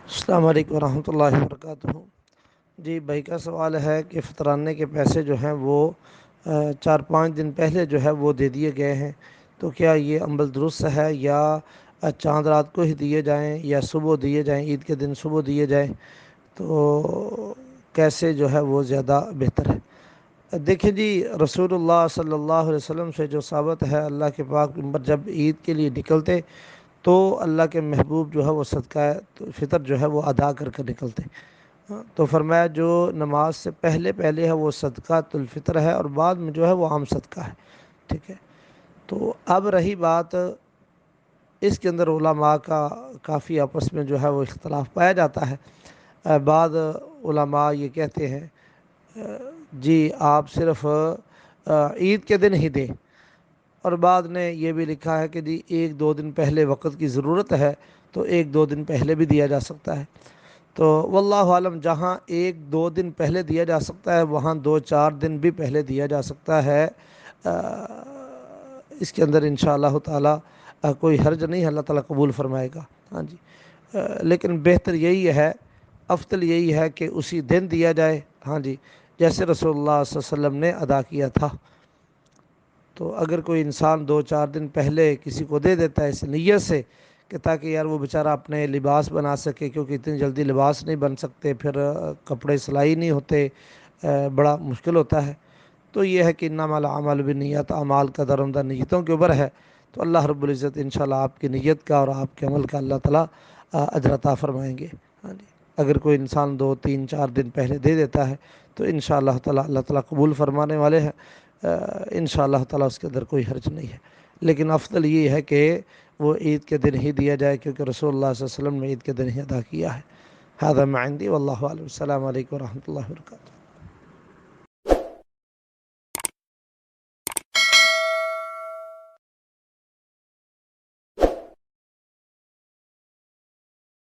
السلام علیکم ورحمۃ اللہ وبرکاتہ۔ جی بھائی کا سوال ہے کہ فطرانے کے پیسے جو ہیں وہ 4-5 دن پہلے جو ہے وہ دے دیے گئے ہیں، تو کیا یہ عمل درست ہے یا چاند رات کو ہی دیے جائیں یا صبح دیے جائیں، عید کے دن صبح دیے جائیں، تو کیسے جو ہے وہ زیادہ بہتر ہے؟ دیکھیں جی، رسول اللہ صلی اللہ علیہ وسلم سے جو ثابت ہے، اللہ کے پاک پیغمبر جب عید کے لیے نکلتے تو اللہ کے محبوب جو ہے وہ صدقہ فطر جو ہے وہ ادا کر کے نکلتے۔ تو فرمایا جو نماز سے پہلے پہلے ہے وہ صدقۃ الفطر ہے، اور بعد میں جو ہے وہ عام صدقہ ہے۔ ٹھیک ہے، تو اب رہی بات، اس کے اندر علماء کا کافی آپس میں جو ہے وہ اختلاف پایا جاتا ہے۔ بعض علماء یہ کہتے ہیں جی آپ صرف عید کے دن ہی دیں، اور بعد نے یہ بھی لکھا ہے کہ جی 1-2 دن پہلے وقت کی ضرورت ہے تو 1-2 دن پہلے بھی دیا جا سکتا ہے۔ تو واللہ عالم، جہاں 1-2 دن پہلے دیا جا سکتا ہے وہاں 2-4 دن بھی پہلے دیا جا سکتا ہے۔ اس کے اندر انشاءاللہ تعالی کوئی حرج نہیں ہے، اللہ تعالیٰ قبول فرمائے گا۔ ہاں جی، لیکن بہتر یہی ہے، افضل یہی ہے کہ اسی دن دیا جائے، ہاں جی، جیسے رسول اللہ صلی اللہ علیہ وسلم نے ادا کیا تھا۔ تو اگر کوئی انسان 2-4 دن پہلے کسی کو دے دیتا ہے اس نیت سے کہ تاکہ یار وہ بیچارہ اپنے لباس بنا سکے، کیونکہ اتنی جلدی لباس نہیں بن سکتے، پھر کپڑے سلائی نہیں ہوتے، بڑا مشکل ہوتا ہے، تو یہ ہے کہ انما الاعمال بالنیات، اعمال کا درآمد نیتوں کے اوپر ہے۔ تو اللہ رب العزت انشاءاللہ آپ کی نیت کا اور آپ کے عمل کا اللہ تعالیٰ اجر عطا فرمائیں گے۔ ہاں جی، اگر کوئی انسان 2-3-4 دن پہلے دے دیتا ہے تو انشاءاللہ تعالیٰ اللہ تعالیٰ قبول فرمانے والے ہیں، انشاءاللہ تعالیٰ اس کے اندر کوئی حرج نہیں ہے۔ لیکن افضل یہ ہے کہ وہ عید کے دن ہی دیا جائے، کیونکہ رسول اللہ صلی اللہ علیہ وسلم نے عید کے دن ہی ادا کیا ہے۔ ھذا ما عندی واللہ اعلم۔ السلام علیکم ورحمۃ اللہ وبرکاتہ۔